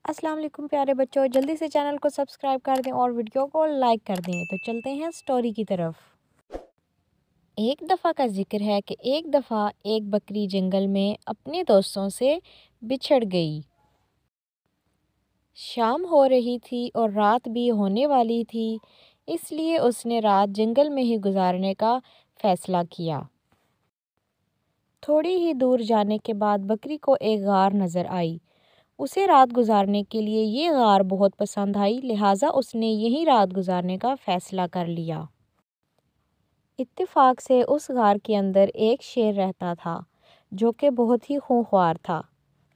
अस्सलाम वालेकुम प्यारे बच्चों, जल्दी से चैनल को सब्सक्राइब कर दें और वीडियो को लाइक कर दें। तो चलते हैं स्टोरी की तरफ। एक दफ़ा का जिक्र है कि एक दफ़ा एक बकरी जंगल में अपने दोस्तों से बिछड़ गई। शाम हो रही थी और रात भी होने वाली थी, इसलिए उसने रात जंगल में ही गुजारने का फ़ैसला किया। थोड़ी ही दूर जाने के बाद बकरी को एक गार नज़र आई। उसे रात गुजारने के लिए ये गार बहुत पसंद आई, लिहाजा उसने यहीं रात गुजारने का फ़ैसला कर लिया। इत्तेफाक से उस गार के अंदर एक शेर रहता था जो कि बहुत ही खूंखार था,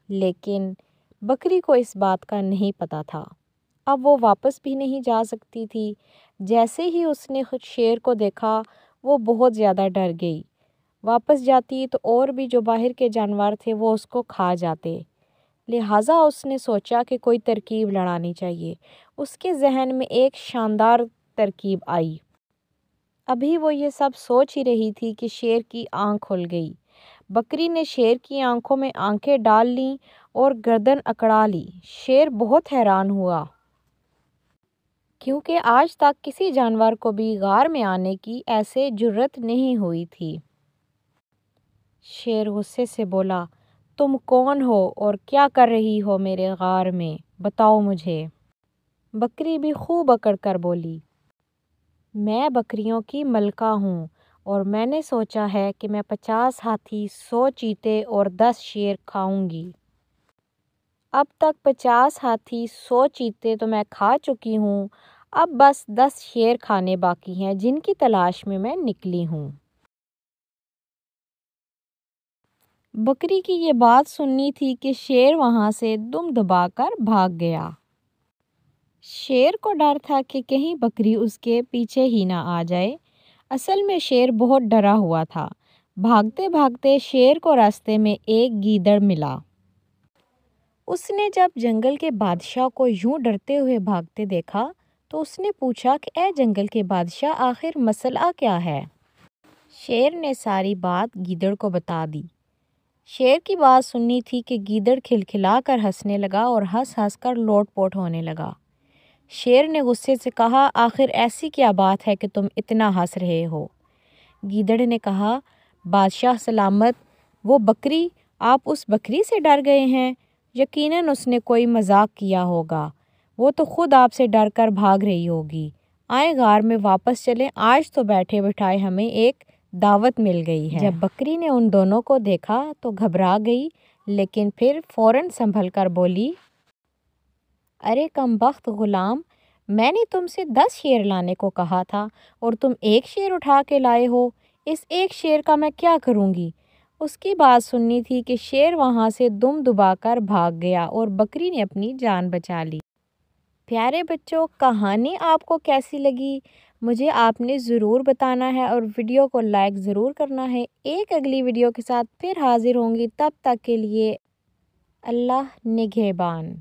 लेकिन बकरी को इस बात का नहीं पता था। अब वो वापस भी नहीं जा सकती थी। जैसे ही उसने खुद शेर को देखा, वो बहुत ज़्यादा डर गई। वापस जाती तो और भी जो बाहर के जानवर थे वो उसको खा जाते। लिहाजा उसने सोचा कि कोई तरकीब लड़ानी चाहिए। उसके जहन में एक शानदार तरकीब आई। अभी वो ये सब सोच ही रही थी कि शेर की आंख खुल गई। बकरी ने शेर की आंखों में आंखें डाल लीं और गर्दन अकड़ा ली। शेर बहुत हैरान हुआ, क्योंकि आज तक किसी जानवर को भी गार में आने की ऐसे जुर्रत नहीं हुई थी। शेर गुस्से से बोला, तुम कौन हो और क्या कर रही हो मेरे गार में, बताओ मुझे। बकरी भी खूब अकड़ कर बोली, मैं बकरियों की मलका हूँ और मैंने सोचा है कि मैं 50 हाथी, 100 चीते और 10 शेर खाऊंगी। अब तक 50 हाथी, 100 चीते तो मैं खा चुकी हूँ। अब बस 10 शेर खाने बाकी हैं, जिनकी तलाश में मैं निकली हूँ। बकरी की ये बात सुननी थी कि शेर वहाँ से दुम दबाकर भाग गया। शेर को डर था कि कहीं बकरी उसके पीछे ही ना आ जाए। असल में शेर बहुत डरा हुआ था। भागते भागते शेर को रास्ते में एक गीदड़ मिला। उसने जब जंगल के बादशाह को यूं डरते हुए भागते देखा तो उसने पूछा कि ए जंगल के बादशाह, आखिर मसला क्या है। शेर ने सारी बात गीदड़ को बता दी। शेर की बात सुननी थी कि गीदड़ खिलखिला कर हंसने लगा और हंस हंस कर लोटपोट होने लगा। शेर ने गुस्से से कहा, आखिर ऐसी क्या बात है कि तुम इतना हंस रहे हो। गीदड़ ने कहा, बादशाह सलामत, वो बकरी, आप उस बकरी से डर गए हैं। यकीनन उसने कोई मजाक किया होगा। वो तो खुद आपसे डर कर भाग रही होगी। आए गार में वापस चलें, आज तो बैठे बिठाए हमें एक दावत मिल गई है। जब बकरी ने उन दोनों को देखा तो घबरा गई, लेकिन फिर फौरन संभल कर बोली, अरे कमबख्त गुलाम, मैंने तुमसे 10 शेर लाने को कहा था और तुम एक शेर उठा के लाए हो। इस एक शेर का मैं क्या करूँगी। उसकी बात सुननी थी कि शेर वहाँ से दुम दुबाकर भाग गया और बकरी ने अपनी जान बचा ली। प्यारे बच्चों, कहानी आपको कैसी लगी मुझे आपने ज़रूर बताना है और वीडियो को लाइक ज़रूर करना है। एक अगली वीडियो के साथ फिर हाजिर होंगी, तब तक के लिए अल्लाह निगहबान।